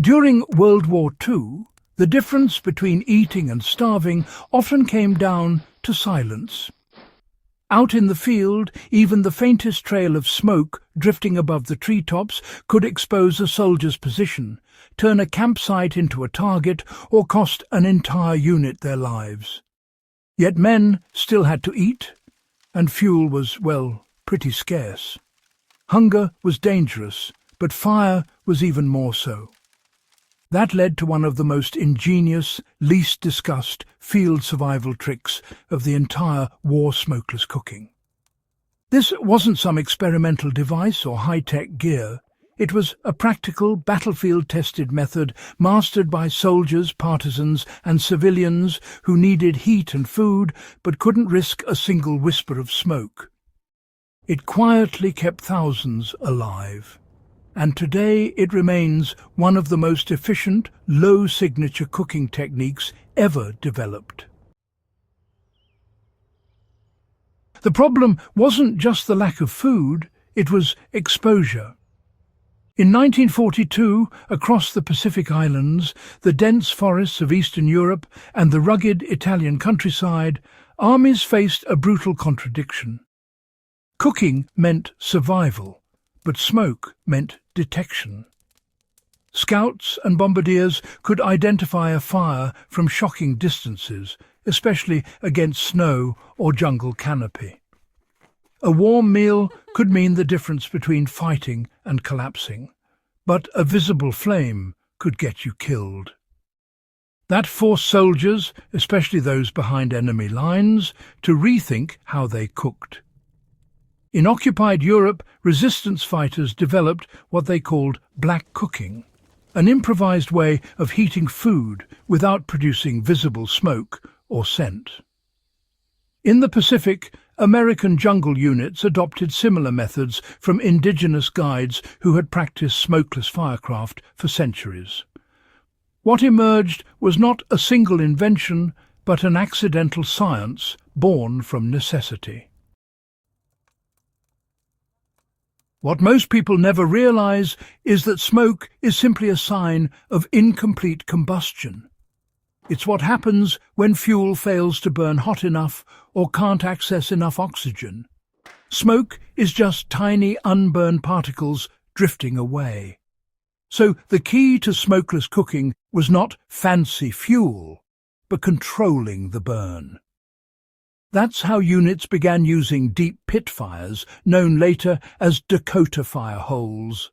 During World War II, the difference between eating and starving often came down to silence. Out in the field, even the faintest trail of smoke drifting above the treetops could expose a soldier's position, turn a campsite into a target, or cost an entire unit their lives. Yet men still had to eat, and fuel was, well, pretty scarce. Hunger was dangerous, but fire was even more so. That led to one of the most ingenious, least discussed field survival tricks of the entire war smokeless cooking. This wasn't some experimental device or high-tech gear. It was a practical, battlefield-tested method mastered by soldiers, partisans, and civilians who needed heat and food but couldn't risk a single whisper of smoke. It quietly kept thousands alive. And today it remains one of the most efficient, low-signature cooking techniques ever developed. The problem wasn't just the lack of food, it was exposure. In 1942, across the Pacific Islands, the dense forests of Eastern Europe, and the rugged Italian countryside, armies faced a brutal contradiction. Cooking meant survival, but smoke meant detection. Scouts and bombardiers could identify a fire from shocking distances, especially against snow or jungle canopy. A warm meal could mean the difference between fighting and collapsing, but a visible flame could get you killed. That forced soldiers, especially those behind enemy lines, to rethink how they cooked. In occupied Europe, resistance fighters developed what they called black cooking, an improvised way of heating food without producing visible smoke or scent. In the Pacific, American jungle units adopted similar methods from indigenous guides who had practiced smokeless firecraft for centuries. What emerged was not a single invention, but an accidental science born from necessity. What most people never realize is that smoke is simply a sign of incomplete combustion. It's what happens when fuel fails to burn hot enough or can't access enough oxygen. Smoke is just tiny unburned particles drifting away. So the key to smokeless cooking was not fancy fuel, but controlling the burn. That's how units began using deep pit fires, known later as Dakota fire holes.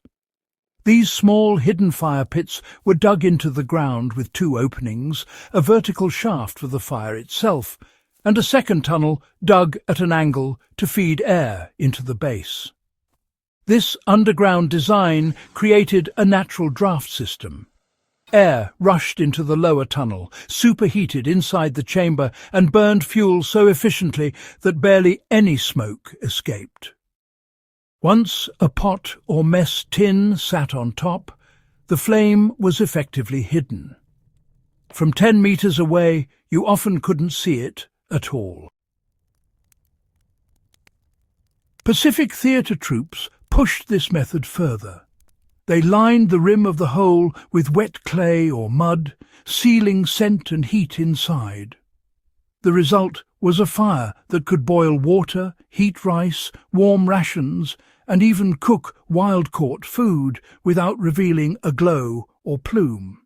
These small hidden fire pits were dug into the ground with two openings, a vertical shaft for the fire itself, and a second tunnel dug at an angle to feed air into the base. This underground design created a natural draft system. Air rushed into the lower tunnel, superheated inside the chamber, and burned fuel so efficiently that barely any smoke escaped. Once a pot or mess tin sat on top, the flame was effectively hidden. From 10 meters away, you often couldn't see it at all. Pacific theatre troops pushed this method further. They lined the rim of the hole with wet clay or mud, sealing scent and heat inside. The result was a fire that could boil water, heat rice, warm rations, and even cook wild-caught food without revealing a glow or plume.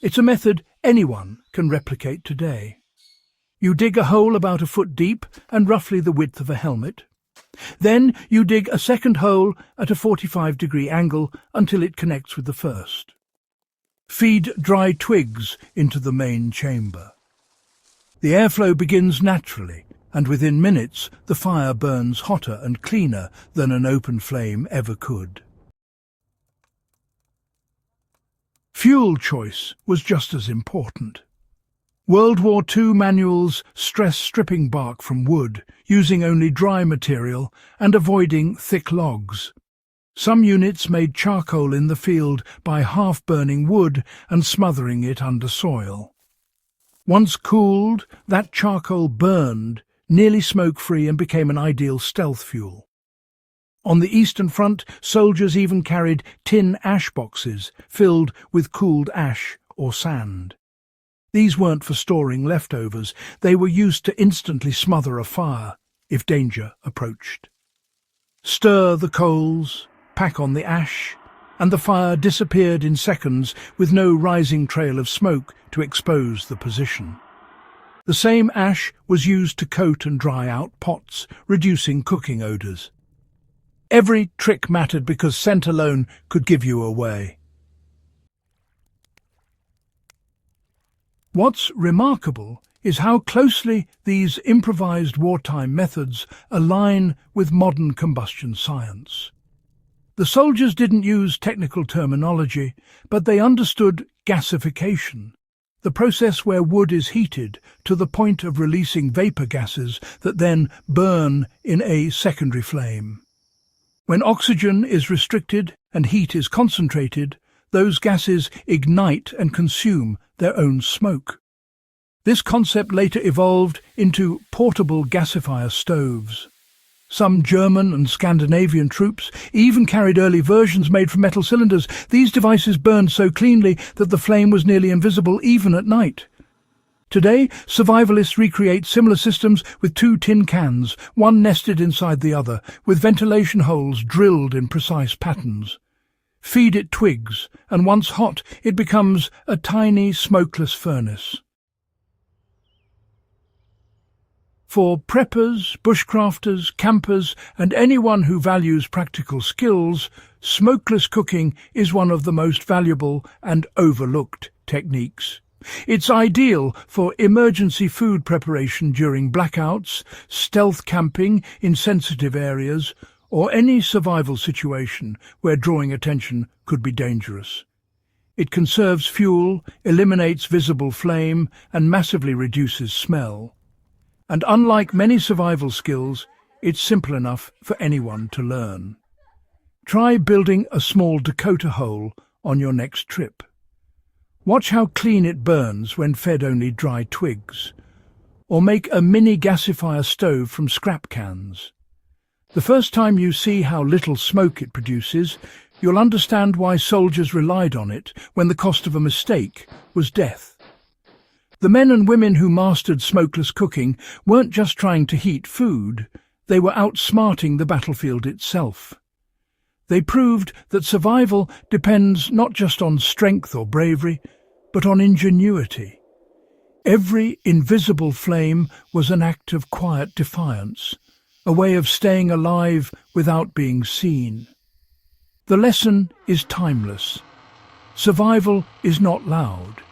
It's a method anyone can replicate today. You dig a hole about a foot deep and roughly the width of a helmet. Then you dig a second hole at a 45-degree angle until it connects with the first. Feed dry twigs into the main chamber. The airflow begins naturally, and within minutes the fire burns hotter and cleaner than an open flame ever could. Fuel choice was just as important. World War II manuals stress stripping bark from wood, using only dry material and avoiding thick logs. Some units made charcoal in the field by half-burning wood and smothering it under soil. Once cooled, that charcoal burned, nearly smoke-free, and became an ideal stealth fuel. On the Eastern Front, soldiers even carried tin ash boxes filled with cooled ash or sand. These weren't for storing leftovers, they were used to instantly smother a fire if danger approached. Stir the coals, pack on the ash, and the fire disappeared in seconds with no rising trail of smoke to expose the position. The same ash was used to coat and dry out pots, reducing cooking odours. Every trick mattered because scent alone could give you away. What's remarkable is how closely these improvised wartime methods align with modern combustion science. The soldiers didn't use technical terminology, but they understood gasification, the process where wood is heated to the point of releasing vapour gases that then burn in a secondary flame. When oxygen is restricted and heat is concentrated, those gases ignite and consume their own smoke. This concept later evolved into portable gasifier stoves. Some German and Scandinavian troops even carried early versions made from metal cylinders. These devices burned so cleanly that the flame was nearly invisible even at night. Today, survivalists recreate similar systems with two tin cans, one nested inside the other, with ventilation holes drilled in precise patterns. Feed it twigs, and once hot, it becomes a tiny, smokeless furnace. For preppers, bushcrafters, campers, and anyone who values practical skills, smokeless cooking is one of the most valuable and overlooked techniques. It's ideal for emergency food preparation during blackouts, stealth camping in sensitive areas, or any survival situation where drawing attention could be dangerous. It conserves fuel, eliminates visible flame, and massively reduces smell. And unlike many survival skills, it's simple enough for anyone to learn. Try building a small Dakota hole on your next trip. Watch how clean it burns when fed only dry twigs. Or make a mini gasifier stove from scrap cans. The first time you see how little smoke it produces, you'll understand why soldiers relied on it when the cost of a mistake was death. The men and women who mastered smokeless cooking weren't just trying to heat food, they were outsmarting the battlefield itself. They proved that survival depends not just on strength or bravery, but on ingenuity. Every invisible flame was an act of quiet defiance, a way of staying alive without being seen. The lesson is timeless. Survival is not loud.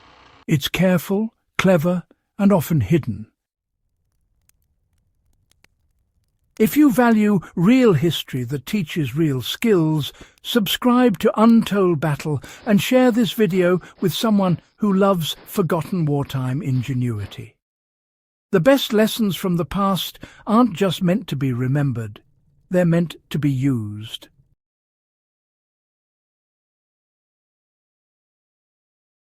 It's careful, clever, and often hidden. If you value real history that teaches real skills, subscribe to Untold Battle and share this video with someone who loves forgotten wartime ingenuity. The best lessons from the past aren't just meant to be remembered, they're meant to be used.